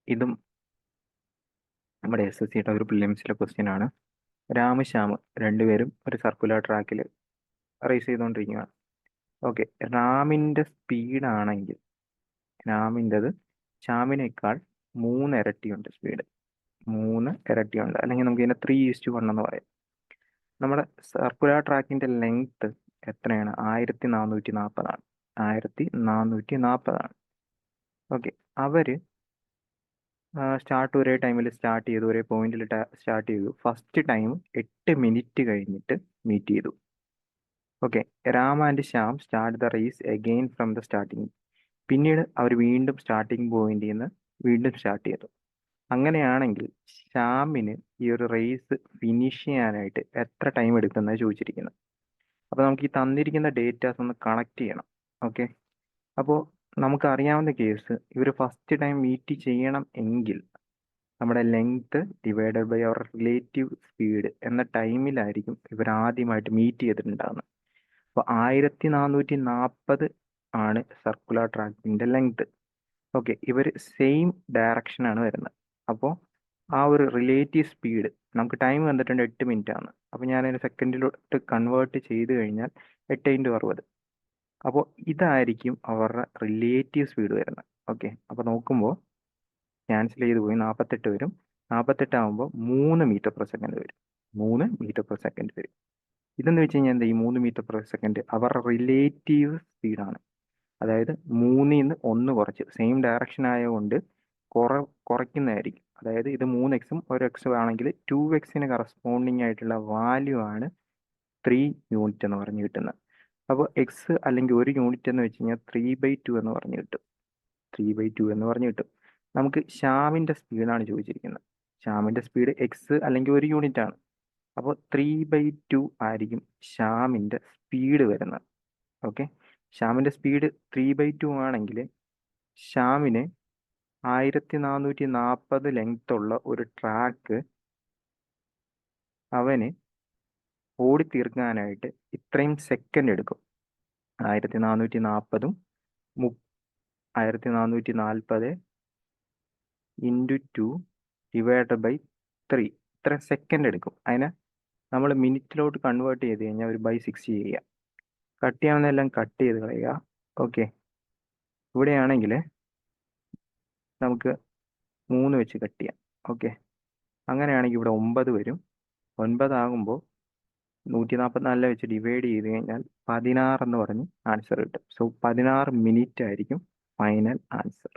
ഇതും നമ്മുടെ SSCയുടെ ഒരു പ്രിലിംസിലെ ക്വസ്റ്റ്യൻ ആണ്. രാമ് ശ്യാമ് രണ്ടുപേരും ഒരു സർക്കുലർ ട്രാക്കിൽ റേസ് ചെയ്തുകൊണ്ടിരിക്കുകയാണ്. Okay, സ്പീഡാണെങ്കിൽ രാമിൻ്റെത് ശ്യാമിനേക്കാൾ 3 ഇരട്ടിയുണ്ട് speed. 3 ഇരട്ടിയുണ്ട്, അല്ലെങ്കിൽ നമുക്ക് ഇതിനെ 3:1 എന്ന് പറയാം. നമ്മുടെ സർക്കുലർ ട്രാക്കിന്റെ ലെങ്ത് എത്രയാണ്? 1440 ആണ്. 1440. ഓക്കെ, അവര് സ്റ്റാർട്ട് ഒരേ ടൈമിൽ സ്റ്റാർട്ട് ചെയ്തു, ഒരേ പോയിന്റിൽ സ്റ്റാർട്ട് ചെയ്തു. ഫസ്റ്റ് ടൈം 8 മിനിറ്റ് കഴിഞ്ഞിട്ട് മീറ്റ് ചെയ്തു. Okay, Ram and Shyam start the race again from the starting. പിന്നീട് അവർ വീണ്ടും സ്റ്റാർട്ടിങ് പോയിന്റിൽ നിന്ന് വീണ്ടും സ്റ്റാർട്ട് ചെയ്തു. അങ്ങനെയാണെങ്കിൽ ശ്യാമിന് ഈ ഒരു റേസ് ഫിനിഷ് ചെയ്യാനായിട്ട് എത്ര ടൈം എടുക്കുന്നത് ചോദിച്ചിരിക്കുന്നത്. അപ്പോൾ നമുക്ക് ഈ തന്നിരിക്കുന്ന ഡേറ്റാസ് ഒന്ന് കണക്ട് ചെയ്യണം. ഓക്കെ, അപ്പോൾ നമുക്കറിയാവുന്ന കേസ്, ഇവർ ഫസ്റ്റ് ടൈം മീറ്റ് ചെയ്യണം എങ്കിൽ നമ്മുടെ ലെങ്ത് ഡിവൈഡഡ് ബൈ അവർ റിലേറ്റീവ് സ്പീഡ് എന്ന ടൈമിലായിരിക്കും ഇവർ ആദ്യമായിട്ട് മീറ്റ് ചെയ്തിട്ടുണ്ടാകുന്നത്. അപ്പോൾ 1440 ആണ് സർക്കുലർ ട്രാക്കിന്റെ ലെങ്ത്. ഓക്കെ, ഇവർ സെയിം ഡയറക്ഷനാണ് വരുന്നത്. അപ്പോൾ ആ ഒരു റിലേറ്റീവ് സ്പീഡ് നമുക്ക് ടൈം വന്നിട്ടുണ്ട് 8 മിനിറ്റ് ആണ്. അപ്പോൾ ഞാൻ അതിന് സെക്കൻഡിലോട്ട് കൺവേർട്ട് ചെയ്ത് കഴിഞ്ഞാൽ 8 × 60. അപ്പോൾ ഇതായിരിക്കും അവരുടെ റിലേറ്റീവ് സ്പീഡ് വരുന്നത്. ഓക്കെ, അപ്പോൾ നോക്കുമ്പോൾ ക്യാൻസൽ ചെയ്ത് പോയി 48 വരും. 48 ആകുമ്പോൾ 3 മീറ്റർ പെർ സെക്കൻഡ് വരും. 3 മീറ്റർ പെർ സെക്കൻഡ് വരും. ഇതെന്ന് വെച്ച് കഴിഞ്ഞാൽ എന്താ? ഈ 3 മീറ്റർ പെർ സെക്കൻഡ് അവരുടെ റിലേറ്റീവ് സ്പീഡാണ്. അതായത് 3ൽ നിന്ന് 1 കുറച്ച്, സെയിം ഡയറക്ഷൻ ആയതുകൊണ്ട് കുറയ്ക്കുന്നതായിരിക്കും. അതായത് ഇത് 3x ഒരു x ആണെങ്കിൽ 2x കറസ്പോണ്ടിങ് ആയിട്ടുള്ള വാല്യൂ ആണ് 3 യൂണിറ്റ് എന്ന് പറഞ്ഞ് കിട്ടുന്നത്. അപ്പോൾ എക്സ് അല്ലെങ്കിൽ 1 യൂണിറ്റ് എന്ന് വെച്ച് കഴിഞ്ഞാൽ 3/2 എന്ന് പറഞ്ഞ് കിട്ടും. 3/2 എന്ന് പറഞ്ഞ് കിട്ടും. നമുക്ക് ശ്യാമിൻ്റെ സ്പീഡാണ് ചോദിച്ചിരിക്കുന്നത്. ശ്യാമിൻ്റെ സ്പീഡ് എക്സ് അല്ലെങ്കിൽ 1 യൂണിറ്റ് ആണ്. അപ്പോൾ 3/2 ആയിരിക്കും ശ്യാമിൻ്റെ സ്പീഡ് വരുന്നത്. ഓക്കെ, ശ്യാമിൻ്റെ സ്പീഡ് 3/2 ആണെങ്കിൽ ശ്യാമിന് 1440 ലെങ്ത് ഉള്ള ഒരു ട്രാക്ക് അവന് ഓടി തീർക്കാനായിട്ട് ഇത്രയും സെക്കൻഡ് എടുക്കും. 1440 1440 ഇൻറ്റു 2 ഡിവൈഡ് ബൈ 3, ഇത്ര സെക്കൻഡ് എടുക്കും. അതിനെ നമ്മൾ മിനിറ്റിലോട്ട് കൺവേർട്ട് ചെയ്ത് കഴിഞ്ഞാൽ ഒരു ബൈ 6 ചെയ്യുക. കട്ട് ചെയ്യാവുന്നതെല്ലാം കട്ട് ചെയ്ത് കളയുക. ഓക്കെ, ഇവിടെയാണെങ്കിൽ നമുക്ക് 3 വെച്ച് കട്ട് ചെയ്യാം. ഓക്കെ, അങ്ങനെയാണെങ്കിൽ ഇവിടെ 9 വരും. 9 ആകുമ്പോൾ 144 വെച്ച് ഡിവൈഡ് ചെയ്ത് കഴിഞ്ഞാൽ 16 എന്ന് പറഞ്ഞ് ആൻസർ കിട്ടും. സോ 16 മിനിറ്റ് ആയിരിക്കും ഫൈനൽ ആൻസർ.